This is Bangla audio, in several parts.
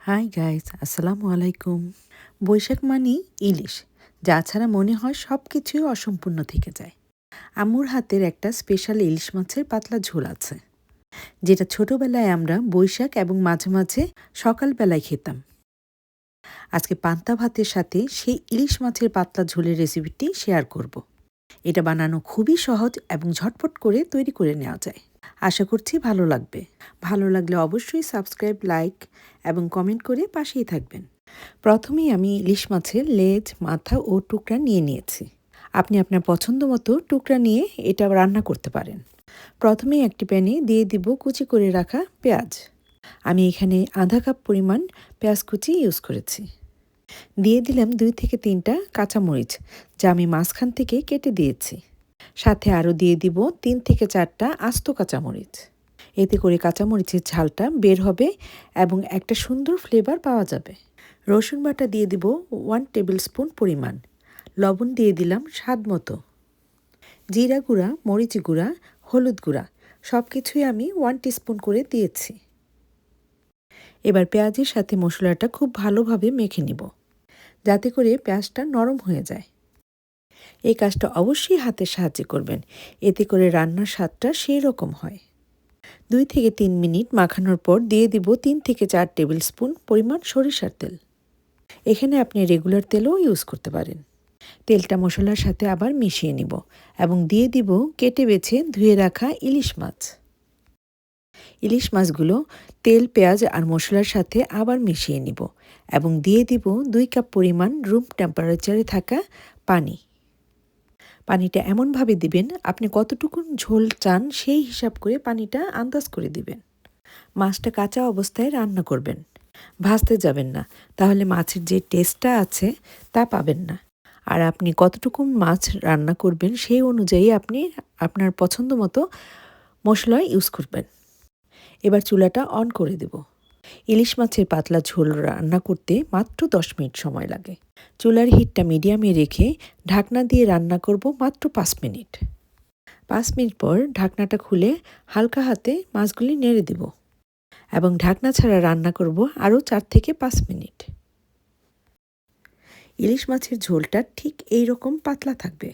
হাই গাইস, আসসালামু আলাইকুম। বৈশাখ মানেই ইলিশ, যা ছাড়া মনে হয় সব কিছুই অসম্পূর্ণ থেকে যায়। আম্মুর হাতের একটা স্পেশাল ইলিশ মাছের পাতলা ঝোল আছে, যেটা ছোটবেলায় আমরা বৈশাখ এবং মাঝে মাঝে সকালবেলায় খেতাম। আজকে পান্তা ভাতের সাথে সেই ইলিশ মাছের পাতলা ঝোলের রেসিপিটি শেয়ার করব। এটা বানানো খুবই সহজ এবং ঝটপট করে তৈরি করে নেওয়া যায়। আশা করছি ভালো লাগবে। ভালো লাগলে অবশ্যই সাবস্ক্রাইব, লাইক এবং কমেন্ট করে পাশেই থাকবেন। প্রথমেই আমি ইলিশ মাছের লেজ, মাথা ও টুকরা নিয়ে নিয়েছি। আপনি আপনার পছন্দ মতো টুকরা নিয়ে এটা রান্না করতে পারেন। প্রথমেই একটি প্যানে দিয়ে দিব কুচি করে রাখা পেঁয়াজ। আমি এখানে আধা কাপ পরিমাণ পেঁয়াজ কুচি ইউজ করেছি। দিয়ে দিলাম 2 থেকে 3টা কাঁচামরিচ, যা আমি মাঝখান থেকে কেটে দিয়েছি। সাথে আরও দিয়ে দিব 3 থেকে 4টা আস্ত কাঁচামরিচ। এতে করে কাঁচামরিচের ঝালটা বের হবে এবং একটা সুন্দর ফ্লেভার পাওয়া যাবে। রসুন বাটা দিয়ে দিব 1 টেবিল স্পুন পরিমাণ। লবণ দিয়ে দিলাম স্বাদ মতো। জিরা গুঁড়া, মরিচ গুঁড়া, হলুদ গুঁড়া সব কিছুই আমি 1 টিস্পুন করে দিয়েছি। এবার পেঁয়াজের সাথে মশলাটা খুব ভালোভাবে মেখে নিব, যাতে করে পেঁয়াজটা নরম হয়ে যায়। এই কাজটা অবশ্যই হাতের সাহায্যে করবেন, এতে করে রান্নার স্বাদটা সেই রকম হয়। 2 থেকে 3 মিনিট মাখানোর পর দিয়ে দিব 3 থেকে 4 টেবিল স্পুন পরিমাণ সরিষার তেল। এখানে আপনি রেগুলার তেলও ইউজ করতে পারেন। তেলটা মশলার সাথে আবার মিশিয়ে নিব এবং দিয়ে দিব কেটে বেছে ধুয়ে রাখা ইলিশ মাছ। ইলিশ মাছগুলো তেল, পেঁয়াজ আর মশলার সাথে আবার মিশিয়ে নিব এবং দিয়ে দিব 2 কাপ পরিমাণ রুম টেম্পারেচারে থাকা পানি। পানিটা এমনভাবে দিবেন আপনি কতটুকু ঝোল চান সেই হিসাব করে পানিটা আন্দাজ করে দিবেন। মাছটা কাঁচা অবস্থায় রান্না করবেন, ভাজতে যাবেন না, তাহলে মাছের যে টেস্টটা আছে তা পাবেন না। আর আপনি কতটুকু মাছ রান্না করবেন সেই অনুযায়ী আপনি আপনার পছন্দ মতো মশলা ইউজ করবেন। এবার চুলাটা অন করে দেব। ইলিশ মাছের পাতলা ঝোল রান্না করতে মাত্র 10 মিনিট সময় লাগে। চুলার হিটটা মিডিয়ামে রেখে ঢাকনা দিয়ে রান্না করব মাত্র 5 মিনিট। 5 মিনিট পর ঢাকনাটা খুলে হালকা হাতে মাছগুলি নেড়ে দেব এবং ঢাকনা ছাড়া রান্না করব আরও 4 থেকে 5 মিনিট। ইলিশ মাছের ঝোলটা ঠিক এই রকম পাতলা থাকবে।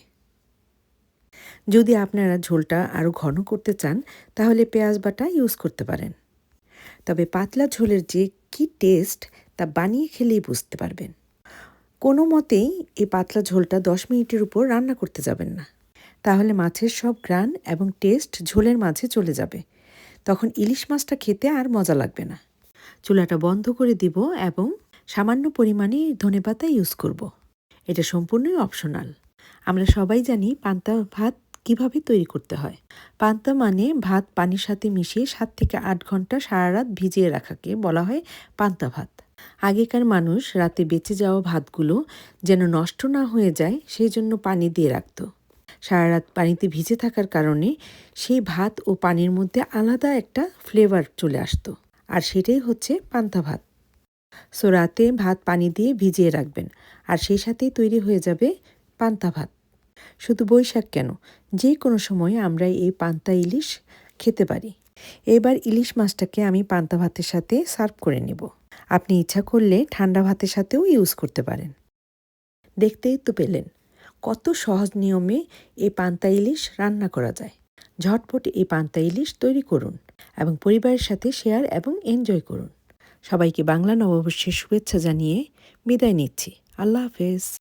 যদি আপনারা ঝোলটা আরও ঘন করতে চান তাহলে পেঁয়াজ বাটা ইউজ করতে পারেন। তবে পাতলা ঝোলের যে কী টেস্ট তা বানিয়ে খেলেই বুঝতে পারবেন। কোনো মতেই এই পাতলা ঝোলটা 10 মিনিটের উপর রান্না করতে যাবেন না, তাহলে মাছের সব ঘ্রাণ এবং টেস্ট ঝোলের মাঝে চলে যাবে। তখন ইলিশ মাছটা খেতে আর মজা লাগবে না। চুলাটা বন্ধ করে দিব এবং সামান্য পরিমাণে ধনেপাতা ইউজ করব। এটা সম্পূর্ণই অপশনাল। আমরা সবাই জানি পান্তা ভাত কিভাবে তৈরি করতে হয়। পান্তা মানে ভাত পানির সাথে মিশিয়ে 7 থেকে 8 ঘন্টা সারা রাত ভিজিয়ে রাখাকে বলা হয় পান্তা ভাত। আগেকার মানুষ রাতে বেঁচে যাওয়া ভাতগুলো যেন নষ্ট না হয়ে যায় সেই জন্য পানি দিয়ে রাখত। সারা রাত পানিতে ভিজে থাকার কারণে সেই ভাত ও পানির মধ্যে আলাদা একটা ফ্লেভার চলে আসতো, আর সেটাই হচ্ছে পান্তা ভাত। সো রাতে ভাত পানি দিয়ে ভিজিয়ে রাখবেন, আর সেই সাথেই তৈরি হয়ে যাবে পান্তা ভাত। শুধু বৈশাখ কেন, যে কোনো সময় আমরা এই পান্তা ইলিশ খেতে পারি। এবার ইলিশ মাছটাকে আমি পান্তা ভাতের সাথে সার্ভ করে নেব। আপনি ইচ্ছা করলে ঠান্ডা ভাতের সাথেও ইউজ করতে পারেন। দেখতেই তো পেলেন কত সহজ নিয়মে এই পান্তা ইলিশ রান্না করা যায়। ঝটপট এই পান্তা ইলিশ তৈরি করুন এবং পরিবারের সাথে শেয়ার এবং এনজয় করুন। সবাইকে বাংলা নববর্ষের শুভেচ্ছা জানিয়ে বিদায় নিচ্ছি। আল্লাহ হাফেজ।